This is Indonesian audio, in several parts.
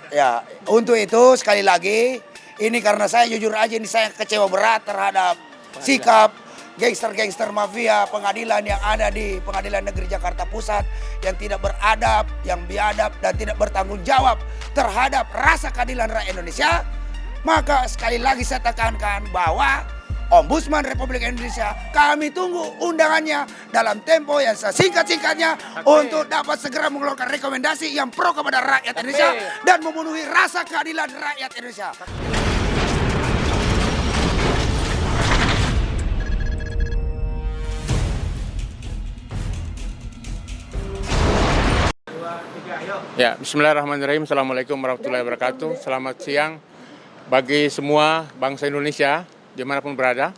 Ya, untuk itu sekali lagi ini karena saya jujur aja ini saya kecewa berat terhadap sikap gangster-gangster mafia pengadilan yang ada di Pengadilan Negeri Jakarta Pusat yang tidak beradab, yang biadab dan tidak bertanggung jawab terhadap rasa keadilan rakyat Indonesia. Maka sekali lagi saya tekankan bahwa Ombudsman Republik Indonesia, kami tunggu undangannya dalam tempo yang sesingkat-singkatnya untuk dapat segera mengeluarkan rekomendasi yang pro kepada rakyat Indonesia dan memenuhi rasa keadilan rakyat Indonesia. Ya, bismillahirrahmanirrahim. Assalamualaikum warahmatullahi wabarakatuh. Selamat siang bagi semua bangsa Indonesia dimanapun berada.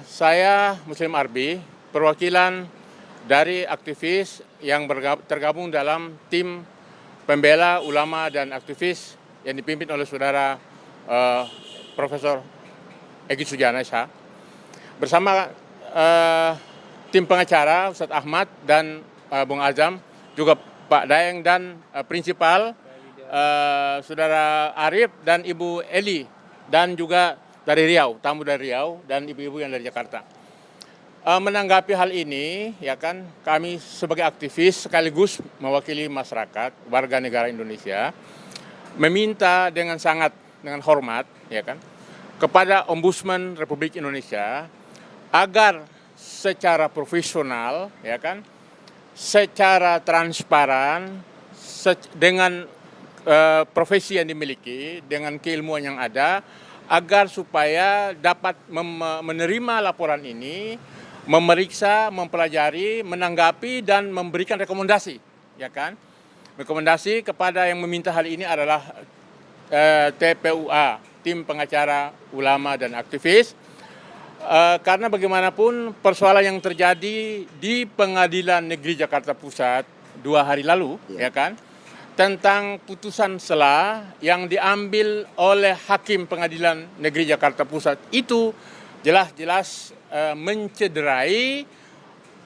Saya Muslim Arbi, perwakilan dari aktivis yang tergabung dalam tim pembela ulama dan aktivis yang dipimpin oleh saudara Profesor Egy Sujana Shah. Bersama tim pengacara Ustadz Ahmad dan Bung Azam, juga Pak Dayeng dan prinsipal saudara Arif dan Ibu Eli, dan juga dari Riau, tamu dari Riau dan ibu-ibu yang dari Jakarta. Menanggapi hal ini, ya kan, kami sebagai aktivis sekaligus mewakili masyarakat warga negara Indonesia meminta dengan hormat, ya kan, kepada Ombudsman Republik Indonesia agar secara profesional, ya kan, secara transparan, dengan profesi yang dimiliki, dengan keilmuan yang ada, agar supaya dapat menerima laporan ini, memeriksa, mempelajari, menanggapi, dan memberikan rekomendasi, ya kan? Rekomendasi kepada yang meminta hal ini adalah TPUA, Tim Pengacara Ulama dan Aktivis. Karena bagaimanapun persoalan yang terjadi di Pengadilan Negeri Jakarta Pusat 2 hari lalu, ya kan, tentang putusan sela yang diambil oleh Hakim Pengadilan Negeri Jakarta Pusat itu jelas-jelas mencederai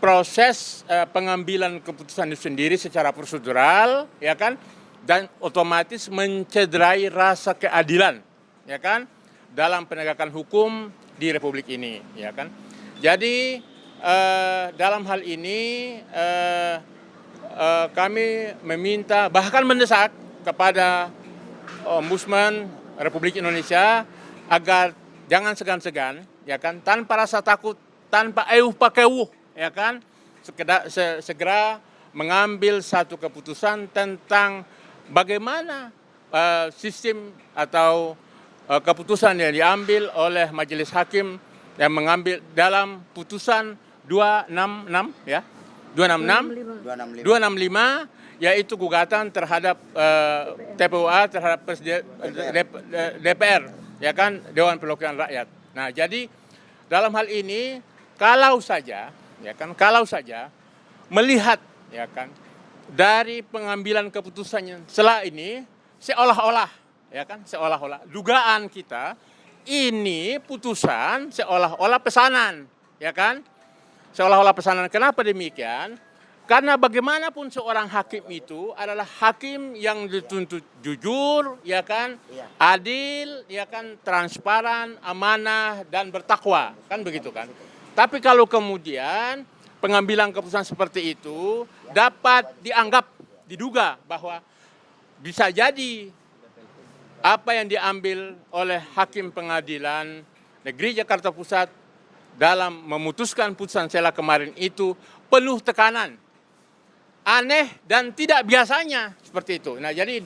proses pengambilan keputusan itu sendiri secara prosedural, ya kan, dan otomatis mencederai rasa keadilan, ya kan, dalam penegakan hukum di Republik ini, ya kan. Jadi dalam hal ini kami meminta, bahkan mendesak kepada Ombudsman Republik Indonesia agar jangan segan-segan, ya kan, tanpa rasa takut, tanpa pakewuh, ya kan, segera mengambil satu keputusan tentang bagaimana sistem atau keputusan yang diambil oleh Majelis Hakim yang mengambil dalam putusan 266, ya, 265, yaitu gugatan terhadap TPUA terhadap DPR, ya kan, Dewan Perwakilan Rakyat. Nah, jadi dalam hal ini kalau saja melihat, ya kan, dari pengambilan keputusannya setelah ini seolah-olah dugaan kita ini putusan seolah-olah pesanan, ya kan? Seolah-olah pesanan. Kenapa demikian? Karena bagaimanapun seorang hakim itu adalah hakim yang dituntut jujur, ya kan, adil, ya kan, transparan, amanah, dan bertakwa, kan begitu kan? Tapi kalau kemudian pengambilan keputusan seperti itu dapat diduga bahwa bisa jadi apa yang diambil oleh Hakim Pengadilan Negeri Jakarta Pusat dalam memutuskan putusan sela kemarin itu penuh tekanan, aneh dan tidak biasanya seperti itu. Nah, jadi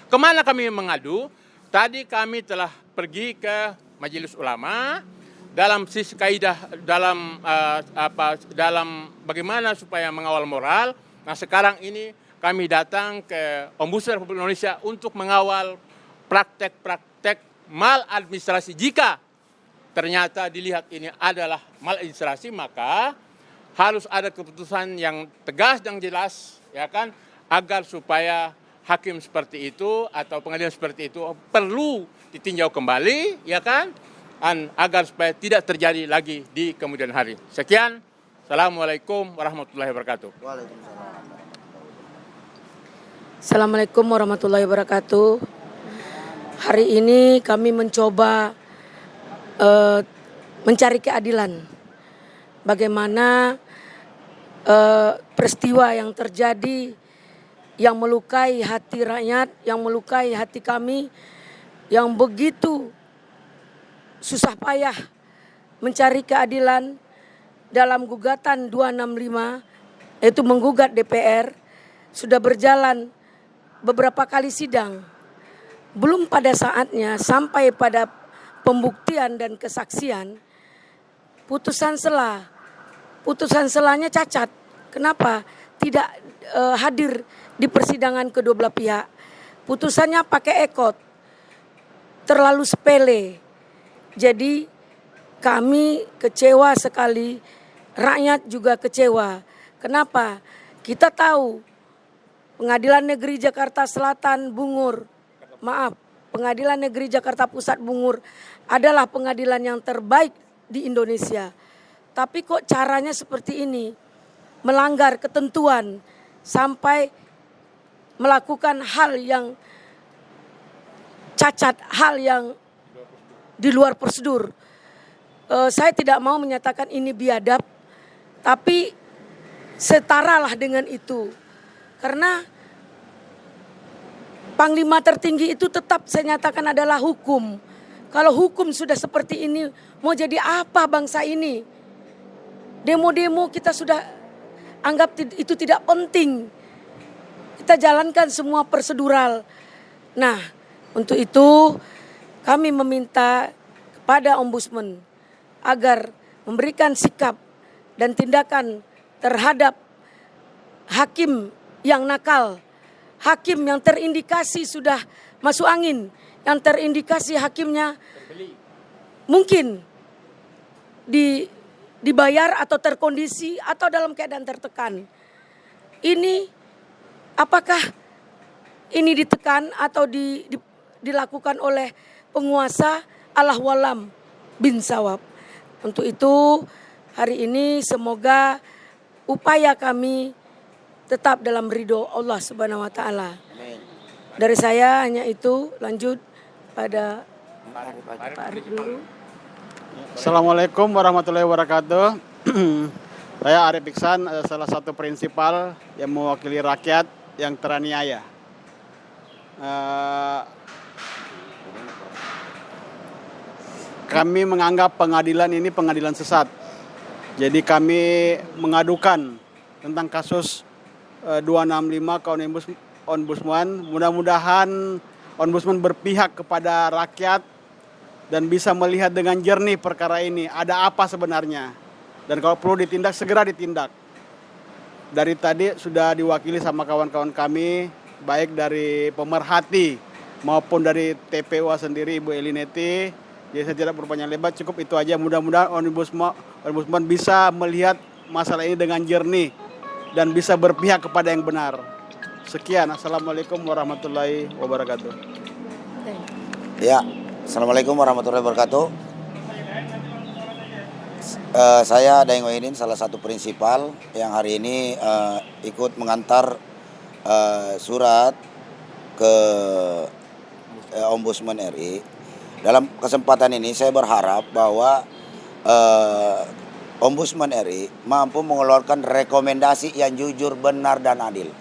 kemana kami mengadu? Tadi kami telah pergi ke Majelis Ulama dalam sisi kaidah dalam bagaimana supaya mengawal moral. Nah, sekarang ini kami datang ke Ombudsman Republik Indonesia untuk mengawal praktek-praktek maladministrasi. Jika ternyata dilihat ini adalah maladministrasi, maka harus ada keputusan yang tegas dan jelas, ya kan, agar supaya hakim seperti itu atau pengadilan seperti itu perlu ditinjau kembali, ya kan, dan agar supaya tidak terjadi lagi di kemudian hari. Sekian, Assalamualaikum warahmatullahi wabarakatuh. Waalaikumsalam. Assalamualaikum warahmatullahi wabarakatuh. Hari ini kami mencoba mencari keadilan. Bagaimana peristiwa yang terjadi yang melukai hati rakyat, yang melukai hati kami, yang begitu susah payah mencari keadilan dalam gugatan 265, yaitu menggugat DPR, sudah berjalan beberapa kali sidang. Belum pada saatnya sampai pada pembuktian dan kesaksian, putusan sela. Putusan selanya cacat. Kenapa? Tidak hadir di persidangan kedua belah pihak. Putusannya pakai ekot. Terlalu sepele. Jadi kami kecewa sekali, rakyat juga kecewa. Kenapa? Kita tahu Pengadilan Negeri Jakarta Selatan Bungur, Pengadilan Negeri Jakarta Pusat Bungur adalah pengadilan yang terbaik di Indonesia. Tapi kok caranya seperti ini? Melanggar ketentuan sampai melakukan hal yang cacat, hal yang di luar prosedur. Saya tidak mau menyatakan ini biadab, tapi setaralah dengan itu. Karena Panglima tertinggi itu tetap saya nyatakan adalah hukum. Kalau hukum sudah seperti ini, mau jadi apa bangsa ini? Demo-demo kita sudah anggap itu tidak penting. Kita jalankan semua prosedural. Nah, untuk itu kami meminta kepada Ombudsman agar memberikan sikap dan tindakan terhadap hakim yang nakal, hakim yang terindikasi sudah masuk angin, yang terindikasi hakimnya mungkin dibayar atau terkondisi atau dalam keadaan tertekan. Ini apakah ini ditekan atau dilakukan oleh penguasa? Allah walam bin sawab. Untuk itu hari ini semoga upaya kami tetap dalam ridho Allah Subhanahu wa taala. Dari saya hanya itu, lanjut pada Pak Arif dulu. Assalamualaikum warahmatullahi wabarakatuh. Saya Arif Iksan, salah satu prinsipal yang mewakili rakyat yang teraniaya. Kami menganggap pengadilan ini pengadilan sesat. Jadi kami mengadukan tentang kasus 265 ke Ombudsman. Mudah-mudahan Ombudsman berpihak kepada rakyat dan bisa melihat dengan jernih perkara ini. Ada apa sebenarnya? Dan kalau perlu ditindak, segera ditindak. Dari tadi sudah diwakili sama kawan-kawan kami, baik dari pemerhati maupun dari TPUA sendiri, Ibu Elineti. Jadi saya tidak berpanjang lebar, cukup itu aja. Mudah-mudahan Ombudsman bisa melihat masalah ini dengan jernih dan bisa berpihak kepada yang benar. Sekian, Assalamualaikum warahmatullahi wabarakatuh. Ya, Assalamualaikum warahmatullahi wabarakatuh. Saya Daeng Wahidin, salah satu prinsipal yang hari ini ikut mengantar surat ke Ombudsman RI. Dalam kesempatan ini saya berharap bahwa Ombudsman RI mampu mengeluarkan rekomendasi yang jujur, benar, dan adil.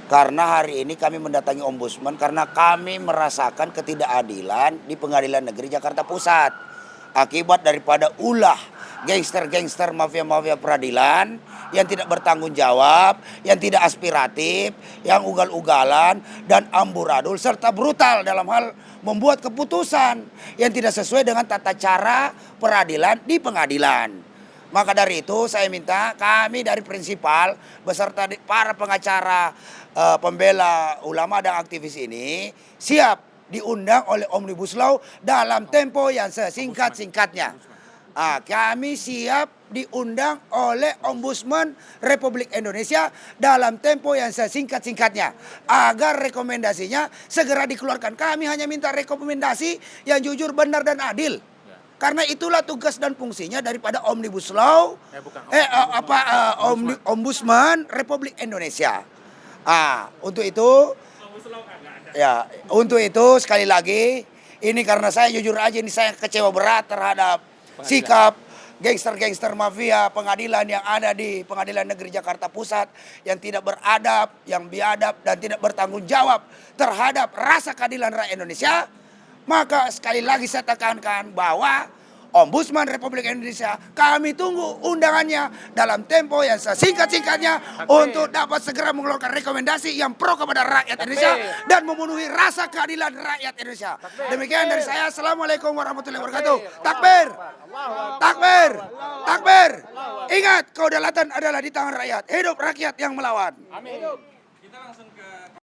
Karena hari ini kami mendatangi Ombudsman karena kami merasakan ketidakadilan di Pengadilan Negeri Jakarta Pusat. Akibat daripada ulah gangster-gangster mafia-mafia peradilan yang tidak bertanggung jawab, yang tidak aspiratif, yang ugal-ugalan dan amburadul serta brutal dalam hal membuat keputusan yang tidak sesuai dengan tata cara peradilan di pengadilan. Maka dari itu saya minta kami dari prinsipal beserta para pengacara, pembela ulama dan aktivis ini siap diundang oleh Omnibus Law dalam tempo yang sesingkat-singkatnya. Kami siap diundang oleh Ombudsman Republik Indonesia dalam tempo yang sesingkat-singkatnya agar rekomendasinya segera dikeluarkan. Kami hanya minta rekomendasi yang jujur, benar, dan adil. Karena itulah tugas dan fungsinya daripada Omnibus Law, Ombudsman Republik Indonesia. Untuk itu sekali lagi ini karena saya jujur aja ini saya kecewa berat terhadap sikap gangster-gangster mafia pengadilan yang ada di Pengadilan Negeri Jakarta Pusat yang tidak beradab, yang biadab dan tidak bertanggung jawab terhadap rasa keadilan rakyat Indonesia. Maka sekali lagi saya tekankan bahwa Ombudsman Republik Indonesia, kami tunggu undangannya dalam tempo yang sesingkat-singkatnya untuk dapat segera mengeluarkan rekomendasi yang pro kepada rakyat Indonesia dan memenuhi rasa keadilan rakyat Indonesia. Demikian dari saya. Assalamualaikum warahmatullahi wabarakatuh. Takbir! Takbir! Takbir! Ingat, kedaulatan adalah di tangan rakyat. Hidup rakyat yang melawan. Amin. Kita langsung ke